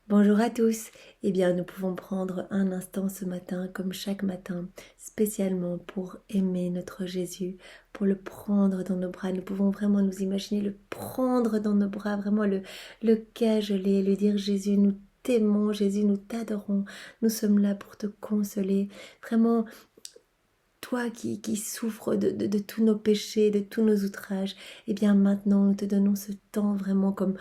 Bonjour à tous. Eh bien, nous pouvons prendre un instant ce matin, comme chaque matin, spécialement pour aimer notre Jésus, pour le prendre dans nos bras. Nous pouvons vraiment nous imaginer le prendre dans nos bras, vraiment le cajoler, lui dire Jésus, nous t'aimons, Jésus, nous t'adorons, nous sommes là pour te consoler. Vraiment, toi qui souffres de tous nos péchés, de tous nos outrages, eh bien maintenant nous te donnons ce temps vraiment comme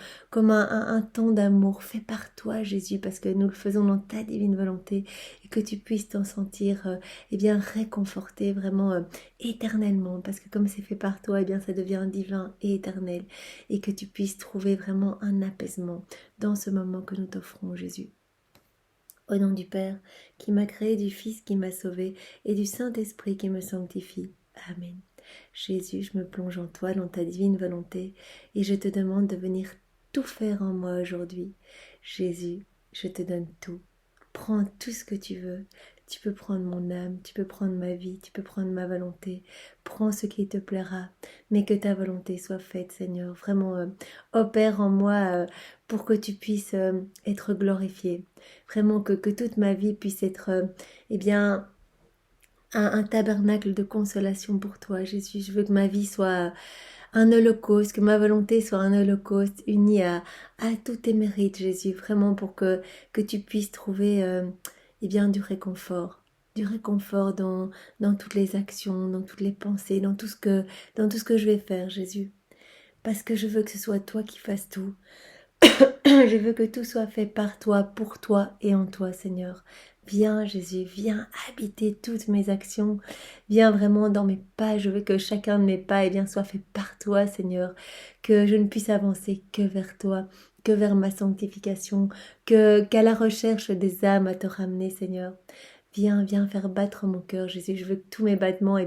un temps d'amour fait par toi Jésus, parce que nous le faisons dans ta divine volonté, et que tu puisses t'en sentir eh bien réconforté vraiment éternellement, parce que comme c'est fait par toi, eh bien ça devient divin et éternel, et que tu puisses trouver vraiment un apaisement dans ce moment que nous t'offrons Jésus. Au nom du Père, qui m'a créé, du Fils qui m'a sauvé, et du Saint-Esprit qui me sanctifie. Amen. Jésus, je me plonge en toi, dans ta divine volonté, et je te demande de venir tout faire en moi aujourd'hui. Jésus, je te donne tout. Prends tout ce que tu veux. Tu peux prendre mon âme, tu peux prendre ma vie, tu peux prendre ma volonté. Prends ce qui te plaira, mais que ta volonté soit faite, Seigneur. Vraiment, opère en moi pour que tu puisses être glorifié. Vraiment que toute ma vie puisse être, eh bien, un tabernacle de consolation pour toi, Jésus. Je veux que ma vie soit un holocauste, que ma volonté soit un holocauste uni à tous tes mérites, Jésus. Vraiment pour que tu puisses trouver, eh bien, du réconfort. Du réconfort dans toutes les actions, dans toutes les pensées, dans tout ce que je vais faire, Jésus. Parce que je veux que ce soit toi qui fasses tout. Je veux que tout soit fait par toi, pour toi et en toi, Seigneur. Viens, Jésus, viens habiter toutes mes actions. Viens vraiment dans mes pas. Je veux que chacun de mes pas soit fait par toi, Seigneur. Que je ne puisse avancer que vers toi, que vers ma sanctification, qu'à la recherche des âmes à te ramener, Seigneur. Viens faire battre mon cœur, Jésus. Je veux que tous mes battements,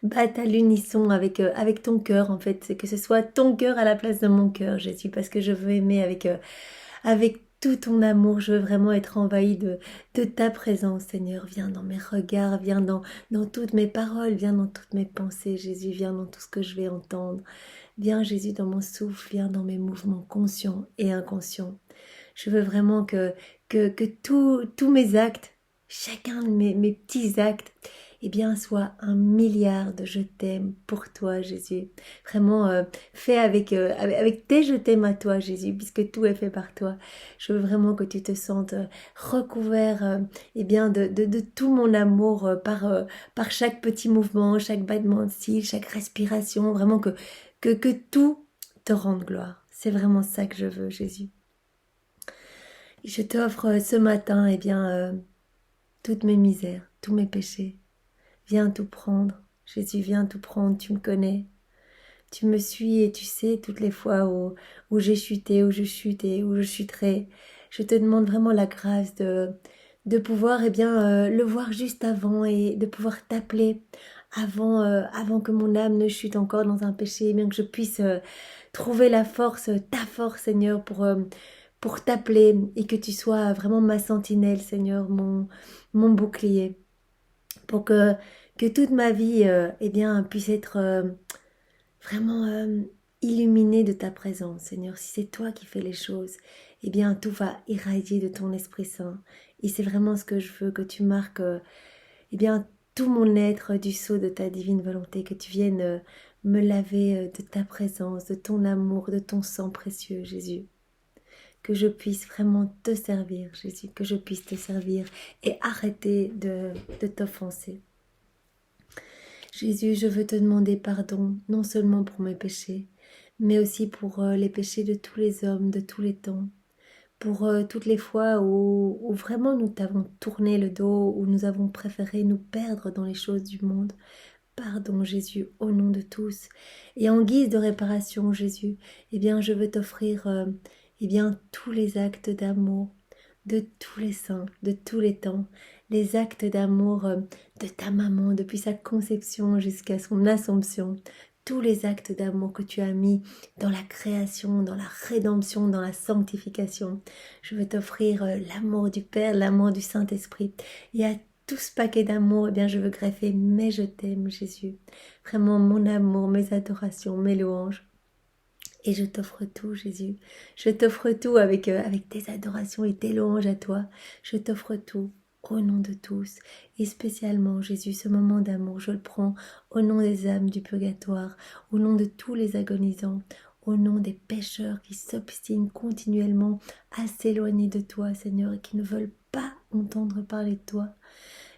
battent à l'unisson avec ton cœur, en fait. C'est que ce soit ton cœur à la place de mon cœur, Jésus, parce que je veux aimer avec tout ton amour. Je veux vraiment être envahie de ta présence, Seigneur. Viens dans mes regards, viens dans toutes mes paroles, viens dans toutes mes pensées, Jésus. Viens dans tout ce que je vais entendre. Viens, Jésus, dans mon souffle, viens dans mes mouvements conscients et inconscients. Je veux vraiment que tous mes actes, chacun de mes petits actes, soit un milliard de je t'aime pour toi, Jésus. Vraiment, fait avec tes je t'aime à toi, Jésus, puisque tout est fait par toi. Je veux vraiment que tu te sentes recouvert de tout mon amour par chaque petit mouvement, chaque battement de cils, chaque respiration. Vraiment que tout te rende gloire. C'est vraiment ça que je veux, Jésus. Je t'offre ce matin, toutes mes misères, tous mes péchés. Viens tout prendre. Jésus, viens tout prendre. Tu me connais. Tu me suis et tu sais toutes les fois où j'ai chuté, où je chute et où je chuterai. Je te demande vraiment la grâce de pouvoir le voir juste avant et de pouvoir t'appeler avant que mon âme ne chute encore dans un péché, bien que je puisse trouver la force, ta force, Seigneur, pour t'appeler et que tu sois vraiment ma sentinelle, Seigneur, mon bouclier, pour que toute ma vie puisse être vraiment illuminée de ta présence, Seigneur. Si c'est toi qui fais les choses, tout va irradier de ton Esprit Saint. Et c'est vraiment ce que je veux, que tu marques tout mon être du sceau de ta divine volonté, que tu viennes me laver de ta présence, de ton amour, de ton sang précieux, Jésus. Que je puisse vraiment te servir, Jésus, que je puisse te servir et arrêter de t'offenser. Jésus, je veux te demander pardon, non seulement pour mes péchés, mais aussi pour les péchés de tous les hommes, de tous les temps, pour toutes les fois où vraiment nous t'avons tourné le dos, où nous avons préféré nous perdre dans les choses du monde. Pardon, Jésus, au nom de tous. Et en guise de réparation, Jésus, je veux t'offrir tous les actes d'amour de tous les saints, de tous les temps, les actes d'amour de ta maman depuis sa conception jusqu'à son assomption, tous les actes d'amour que tu as mis dans la création, dans la rédemption, dans la sanctification. Je veux t'offrir l'amour du Père, l'amour du Saint-Esprit. Et à tout ce paquet d'amour, je veux greffer mais je t'aime, Jésus. Vraiment mon amour, mes adorations, mes louanges. Et je t'offre tout, Jésus. Je t'offre tout avec tes adorations et tes louanges à toi. Je t'offre tout au nom de tous. Et spécialement, Jésus, ce moment d'amour, je le prends au nom des âmes du purgatoire, au nom de tous les agonisants, au nom des pécheurs qui s'obstinent continuellement à s'éloigner de toi, Seigneur, et qui ne veulent pas entendre parler de toi.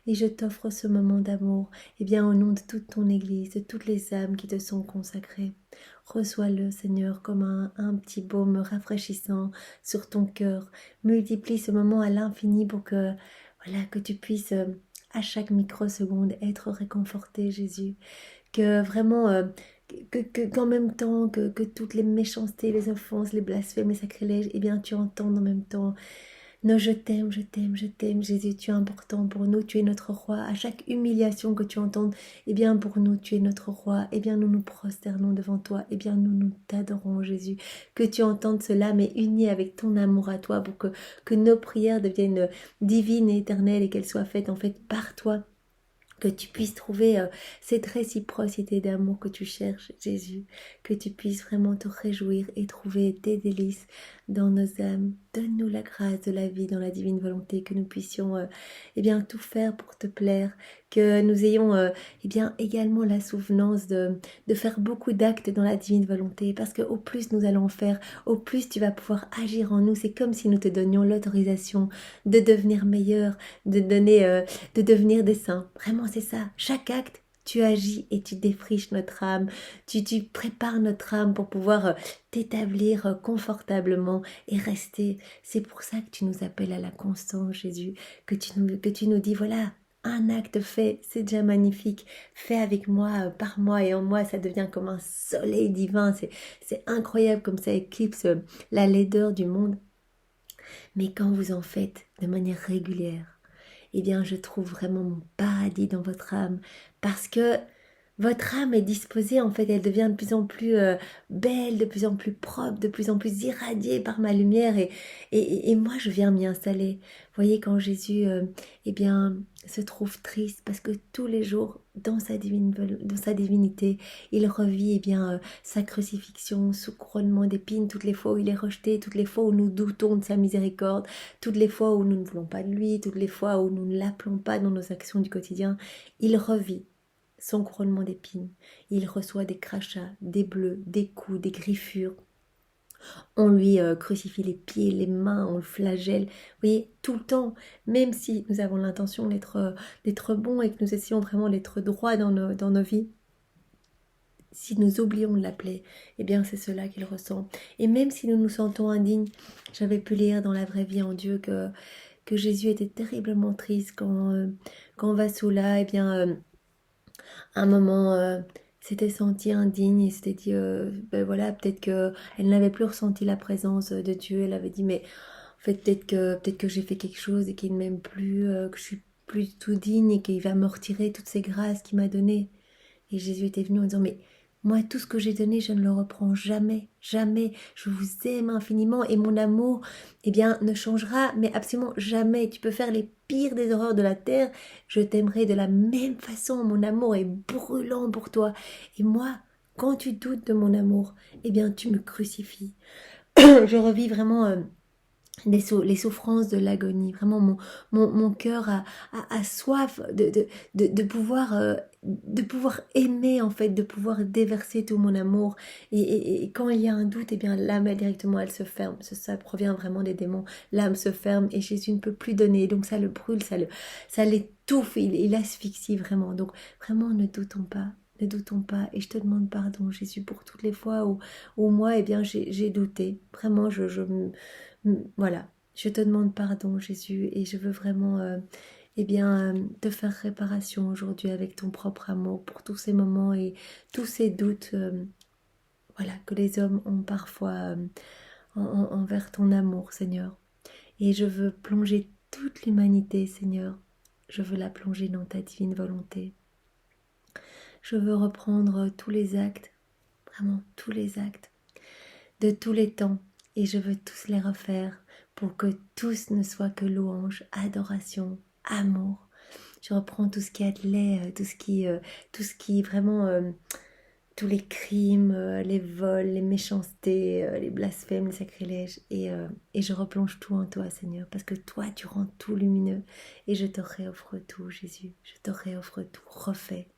Et je t'offre ce moment d'amour, et bien au nom de toute ton Église, de toutes les âmes qui te sont consacrées. Reçois-le, Seigneur, comme un petit baume rafraîchissant sur ton cœur. Multiplie ce moment à l'infini pour que, voilà, que tu puisses à chaque microseconde être réconforté, Jésus. Que vraiment, qu'en même temps que toutes les méchancetés, les offenses, les blasphèmes, les sacrilèges, eh bien tu entendes en même temps. Non, je t'aime, je t'aime, je t'aime, Jésus, tu es important pour nous, tu es notre roi. À chaque humiliation que tu entends, eh bien pour nous, tu es notre roi. Eh bien nous nous prosternons devant toi, eh bien nous t'adorons, Jésus. Que tu entendes cela, mais uni avec ton amour à toi, pour que nos prières deviennent divines et éternelles et qu'elles soient faites en fait par toi. Que tu puisses trouver cette réciprocité d'amour que tu cherches, Jésus. Que tu puisses vraiment te réjouir et trouver tes délices dans nos âmes. Donne-nous la grâce de la vie dans la divine volonté, que nous puissions eh bien, tout faire pour te plaire, que nous ayons eh bien, également la souvenance de faire beaucoup d'actes dans la divine volonté, parce que au plus nous allons faire, au plus tu vas pouvoir agir en nous. C'est comme si nous te donnions l'autorisation de devenir meilleur, de devenir des saints. Vraiment, c'est ça. Chaque acte, tu agis et tu défriches notre âme. Tu prépares notre âme pour pouvoir t'établir confortablement et rester. C'est pour ça que tu nous appelles à la constance, Jésus. Que tu nous dis, voilà, un acte fait, c'est déjà magnifique. Fait avec moi, par moi et en moi, ça devient comme un soleil divin. C'est incroyable comme ça éclipse la laideur du monde. Mais quand vous en faites de manière régulière, eh bien je trouve vraiment mon paradis dans votre âme, parce que votre âme est disposée, en fait, elle devient de plus en plus belle, de plus en plus propre, de plus en plus irradiée par ma lumière, et moi je viens m'y installer. Vous voyez, quand Jésus eh bien, se trouve triste, parce que tous les jours, dans sa divinité, il revit eh bien, sa crucifixion sous couronnement d'épines, toutes les fois où il est rejeté, toutes les fois où nous doutons de sa miséricorde, toutes les fois où nous ne voulons pas de lui, toutes les fois où nous ne l'appelons pas dans nos actions du quotidien. Il revit son couronnement d'épines. Il reçoit des crachats, des bleus, des coups, des griffures. On lui crucifie les pieds, les mains, on le flagelle. Vous voyez, tout le temps, même si nous avons l'intention d'être bons et que nous essayons vraiment d'être droits dans nos vies, si nous oublions de l'appeler, eh bien c'est cela qu'il ressent. Et même si nous nous sentons indignes, j'avais pu lire dans La vraie vie en Dieu que Jésus était terriblement triste quand Vassoula, eh bien, un moment s'était sentie indigne et s'était dit ben voilà, peut-être que elle n'avait plus ressenti la présence de Dieu. Elle avait dit, mais en fait peut-être que j'ai fait quelque chose et qu'il ne m'aime plus, que je suis plus du tout digne et qu'il va me retirer toutes ces grâces qu'il m'a données. Et Jésus était venu en disant, mais moi, tout ce que j'ai donné, je ne le reprends jamais, jamais. Je vous aime infiniment et mon amour, eh bien, ne changera, mais absolument jamais. Tu peux faire les pires des horreurs de la terre, je t'aimerai de la même façon. Mon amour est brûlant pour toi. Et moi, quand tu doutes de mon amour, eh bien, tu me crucifies. Je revis vraiment les souffrances de l'agonie. Vraiment, mon cœur a soif de pouvoir aimer, en fait, de pouvoir déverser tout mon amour. Et quand il y a un doute, eh bien, l'âme, directement, elle se ferme. Ça provient vraiment des démons. L'âme se ferme et Jésus ne peut plus donner. Donc, ça le brûle, ça l'étouffe, il asphyxie vraiment. Donc, vraiment, ne doutons pas. Ne doutons pas, et je te demande pardon, Jésus, pour toutes les fois où moi, eh bien, j'ai douté. Vraiment, voilà, je te demande pardon, Jésus, et je veux vraiment eh bien, te faire réparation aujourd'hui avec ton propre amour pour tous ces moments et tous ces doutes voilà, que les hommes ont parfois envers ton amour, Seigneur. Et je veux plonger toute l'humanité, Seigneur. Je veux la plonger dans ta divine volonté. Je veux reprendre tous les actes, vraiment tous les actes, de tous les temps, et je veux tous les refaire pour que tous ne soient que louange, adoration, amour. Je reprends tout ce qui est lait, tout ce qui vraiment tous les crimes, les vols, les méchancetés, les blasphèmes, les sacrilèges. Et je replonge tout en toi, Seigneur, parce que toi, tu rends tout lumineux. Et je te réoffre tout, Jésus. Je te réoffre tout. Refais.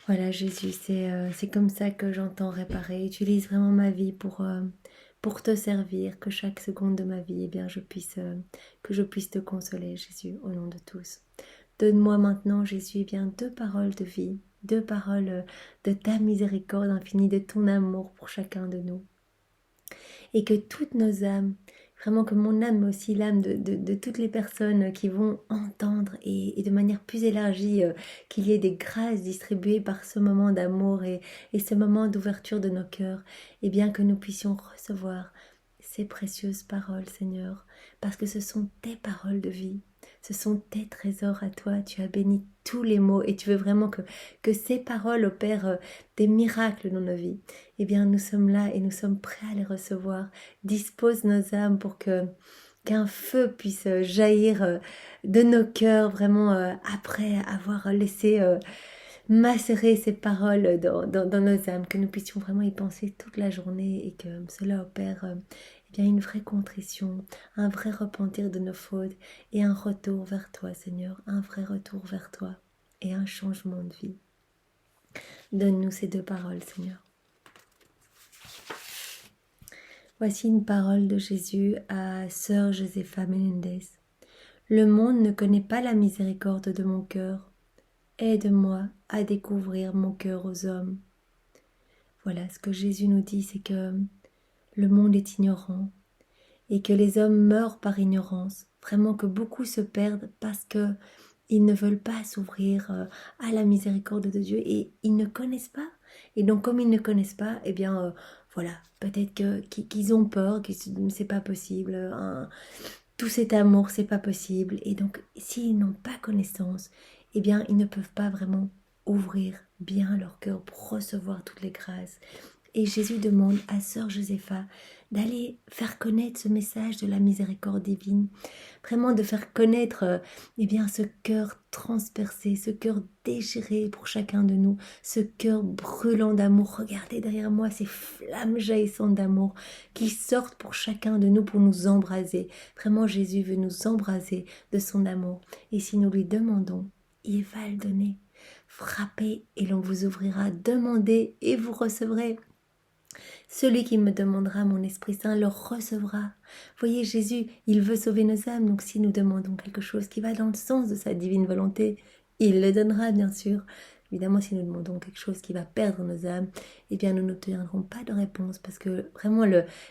Voilà, Jésus, c'est comme ça que j'entends réparer. Utilise vraiment ma vie pour te servir, que chaque seconde de ma vie, eh bien, que je puisse te consoler, Jésus, au nom de tous. Donne-moi maintenant, Jésus, eh bien, 2 paroles de vie, 2 paroles de ta miséricorde infinie, de ton amour pour chacun de nous. Et que toutes nos âmes, vraiment que mon âme, mais aussi l'âme de toutes les personnes qui vont entendre et de manière plus élargie, qu'il y ait des grâces distribuées par ce moment d'amour et ce moment d'ouverture de nos cœurs, et bien que nous puissions recevoir ces précieuses paroles, Seigneur, parce que ce sont tes paroles de vie. Ce sont tes trésors à toi. Tu as béni tous les mots et tu veux vraiment que ces paroles opèrent des miracles dans nos vies. Eh bien, nous sommes là et nous sommes prêts à les recevoir. Dispose nos âmes pour qu'un feu puisse jaillir de nos cœurs, vraiment après avoir laissé macérer ces paroles dans nos âmes, que nous puissions vraiment y penser toute la journée et que cela opère eh bien, une vraie contrition, un vrai repentir de nos fautes et un retour vers toi, Seigneur, un vrai retour vers toi et un changement de vie. Donne-nous ces 2 paroles, Seigneur. Voici une parole de Jésus à sœur Josefa Menendez. Le monde ne connaît pas la miséricorde de mon cœur. Aide-moi à découvrir mon cœur aux hommes. Voilà, ce que Jésus nous dit, c'est que le monde est ignorant et que les hommes meurent par ignorance. Vraiment que beaucoup se perdent parce que ils ne veulent pas s'ouvrir à la miséricorde de Dieu et ils ne connaissent pas. Et donc comme ils ne connaissent pas, eh bien voilà, peut-être qu'ils ont peur, que c'est pas possible, tout cet amour, c'est pas possible. Et donc s'ils n'ont pas connaissance, eh bien ils ne peuvent pas vraiment ouvrir bien leur cœur pour recevoir toutes les grâces. Et Jésus demande à sœur Josépha d'aller faire connaître ce message de la miséricorde divine, vraiment de faire connaître eh bien, ce cœur transpercé, ce cœur déchiré pour chacun de nous, ce cœur brûlant d'amour. Regardez derrière moi ces flammes jaillissantes d'amour qui sortent pour chacun de nous pour nous embraser. Vraiment, Jésus veut nous embraser de son amour. Et si nous lui demandons, il va le donner. Frappez et l'on vous ouvrira. Demandez et vous recevrez. Celui qui me demandera, mon Esprit Saint le recevra. Voyez, Jésus, il veut sauver nos âmes, donc si nous demandons quelque chose qui va dans le sens de sa divine volonté, il le donnera, bien sûr. Évidemment, si nous demandons quelque chose qui va perdre nos âmes, eh bien, nous n'obtiendrons pas de réponse, parce que vraiment,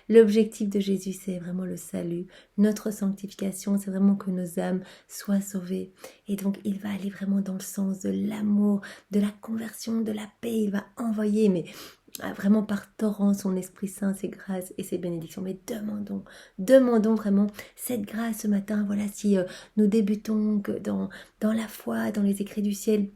l'objectif de Jésus, c'est vraiment le salut. Notre sanctification, c'est vraiment que nos âmes soient sauvées. Et donc, il va aller vraiment dans le sens de l'amour, de la conversion, de la paix. Il va envoyer, mais vraiment par torrent son Esprit Saint, ses grâces et ses bénédictions. Mais demandons vraiment cette grâce ce matin. Voilà, si nous débutons que dans la foi, dans les écrits du ciel,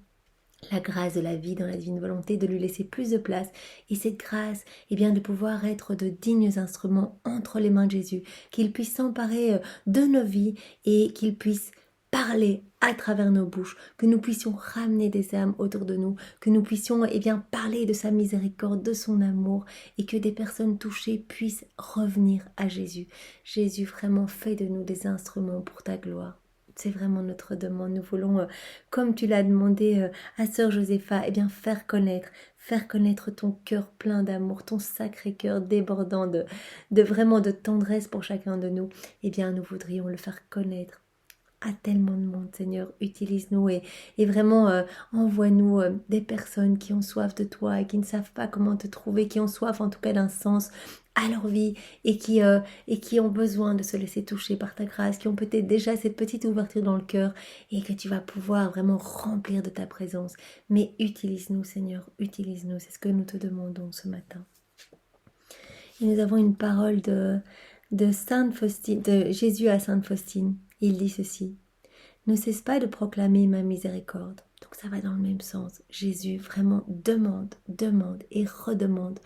la grâce de la vie dans la divine volonté, de lui laisser plus de place. Et cette grâce, eh bien, de pouvoir être de dignes instruments entre les mains de Jésus, qu'il puisse s'emparer de nos vies et qu'il puisse parler à travers nos bouches, que nous puissions ramener des âmes autour de nous, que nous puissions eh bien, parler de sa miséricorde, de son amour, et que des personnes touchées puissent revenir à Jésus. Jésus, vraiment, fais de nous des instruments pour ta gloire. C'est vraiment notre demande. Nous voulons, comme tu l'as demandé à sœur Josépha, eh bien, faire connaître ton cœur plein d'amour, ton sacré cœur débordant de vraiment de tendresse pour chacun de nous. Eh bien, nous voudrions le faire connaître à tellement de monde, Seigneur. Utilise-nous et vraiment envoie-nous des personnes qui ont soif de toi et qui ne savent pas comment te trouver, qui ont soif en tout cas d'un sens à leur vie et qui ont besoin de se laisser toucher par ta grâce, qui ont peut-être déjà cette petite ouverture dans le cœur et que tu vas pouvoir vraiment remplir de ta présence. Mais utilise-nous, Seigneur, utilise-nous. C'est ce que nous te demandons ce matin. Et nous avons une parole de Sainte Faustine, de Jésus à Sainte Faustine. Il dit ceci: ne cesse pas de proclamer ma miséricorde. Donc ça va dans le même sens. Jésus vraiment demande et redemande.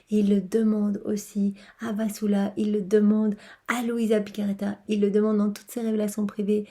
Et il le demande aussi à Vasula, il le demande à Luisa Picaretta, il le demande dans toutes ses révélations privées.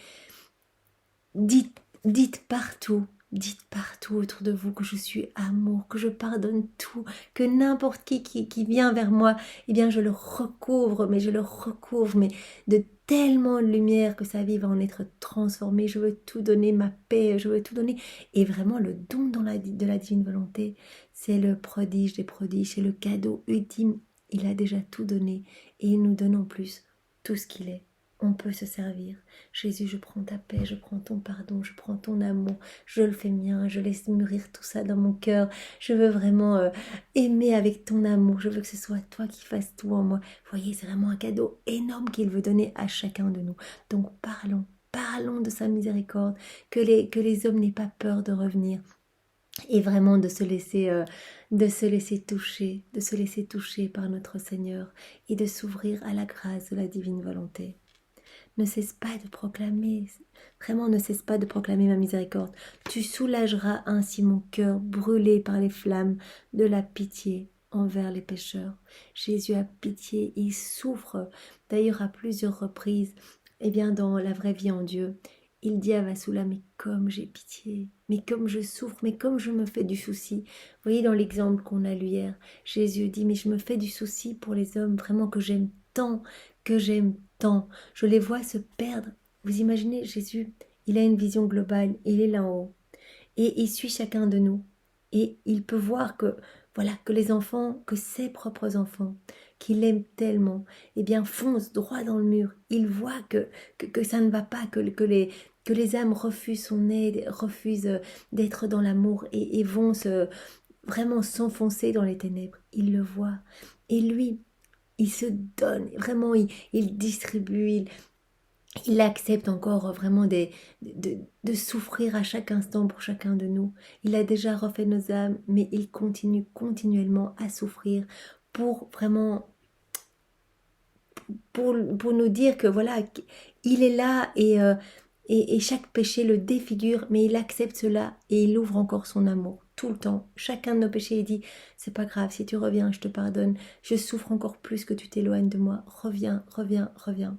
Dites partout dites partout autour de vous que je suis amour, que je pardonne tout, que n'importe qui vient vers moi, eh bien je le recouvre, mais de tellement de lumière que sa vie va en être transformée. Je veux tout donner, ma paix, je veux tout donner. Et vraiment, le don de la divine volonté, c'est le prodige des prodiges, c'est le cadeau ultime. Il a déjà tout donné et il nous donne en plus tout ce qu'il est. On peut se servir. Jésus, je prends ta paix, je prends ton pardon, je prends ton amour, je le fais mien, je laisse mûrir tout ça dans mon cœur. Je veux vraiment aimer avec ton amour, je veux que ce soit toi qui fasses tout en moi. Vous voyez, c'est vraiment un cadeau énorme qu'il veut donner à chacun de nous. Donc parlons de sa miséricorde, que les hommes n'aient pas peur de revenir et vraiment de se laisser toucher par notre Seigneur et de s'ouvrir à la grâce de la divine volonté. Ne cesse pas de proclamer, vraiment ne cesse pas de proclamer ma miséricorde. Tu soulageras ainsi mon cœur brûlé par les flammes de la pitié envers les pécheurs. Jésus a pitié, il souffre d'ailleurs à plusieurs reprises, et bien dans la vraie vie en Dieu. Il dit à Vassoula, mais comme j'ai pitié, mais comme je souffre, mais comme je me fais du souci. Vous voyez dans l'exemple qu'on a lu hier, Jésus dit, mais je me fais du souci pour les hommes vraiment que j'aime tant, que j'aime tant. Je les vois se perdre. Vous imaginez, Jésus, il a une vision globale, il est là-haut. Et il suit chacun de nous. Et il peut voir que, voilà, que les enfants, que ses propres enfants, qu'il aime tellement, eh bien, foncent droit dans le mur. Il voit que ça ne va pas, que les âmes refusent son aide, refusent d'être dans l'amour et vont vraiment s'enfoncer dans les ténèbres. Il le voit. Et lui, il se donne, vraiment, il distribue, il accepte encore vraiment de souffrir à chaque instant pour chacun de nous. Il a déjà refait nos âmes, mais il continue continuellement à souffrir pour vraiment, pour nous dire que voilà, il est là et chaque péché le défigure, mais il accepte cela et il ouvre encore son amour tout le temps. Chacun de nos péchés, il dit, c'est pas grave, si tu reviens, je te pardonne. Je souffre encore plus que tu t'éloignes de moi. Reviens, reviens, reviens.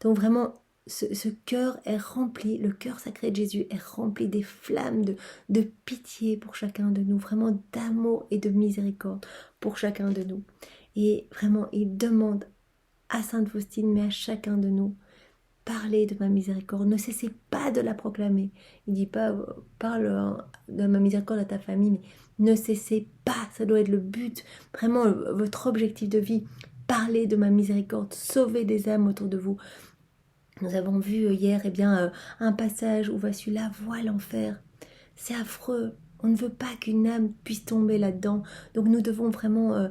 Donc vraiment, ce cœur est rempli, le cœur sacré de Jésus est rempli des flammes de pitié pour chacun de nous, vraiment d'amour et de miséricorde pour chacun de nous. Et vraiment, il demande à Sainte Faustine, mais à chacun de nous, parlez de ma miséricorde, ne cessez pas de la proclamer. Il dit pas, parle de ma miséricorde à ta famille, mais ne cessez pas, ça doit être le but, vraiment votre objectif de vie. Parlez de ma miséricorde, sauvez des âmes autour de vous. Nous avons vu hier un passage où Vassoula voit l'enfer. C'est affreux. On ne veut pas qu'une âme puisse tomber là-dedans. Donc nous devons vraiment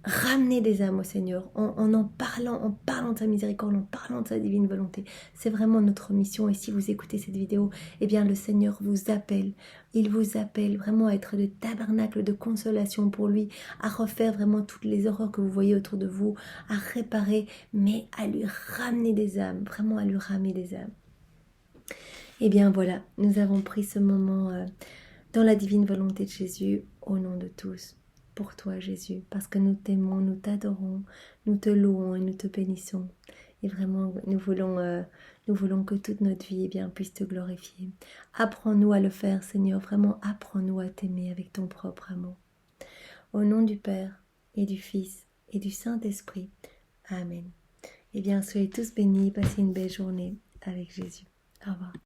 ramener des âmes au Seigneur en parlant de sa miséricorde, en parlant de sa divine volonté. C'est vraiment notre mission. Et si vous écoutez cette vidéo, le Seigneur vous appelle. Il vous appelle vraiment à être le tabernacle de consolation pour lui, à refaire vraiment toutes les horreurs que vous voyez autour de vous, à réparer, mais à lui ramener des âmes, vraiment à lui ramener des âmes. Et bien voilà, nous avons pris ce moment dans la divine volonté de Jésus, au nom de tous, pour toi Jésus, parce que nous t'aimons, nous t'adorons, nous te louons et nous te bénissons. Et vraiment, nous voulons que toute notre vie puisse te glorifier. Apprends-nous à le faire, Seigneur, vraiment apprends-nous à t'aimer avec ton propre amour. Au nom du Père et du Fils et du Saint-Esprit. Amen. Soyez tous bénis, passez une belle journée avec Jésus. Au revoir.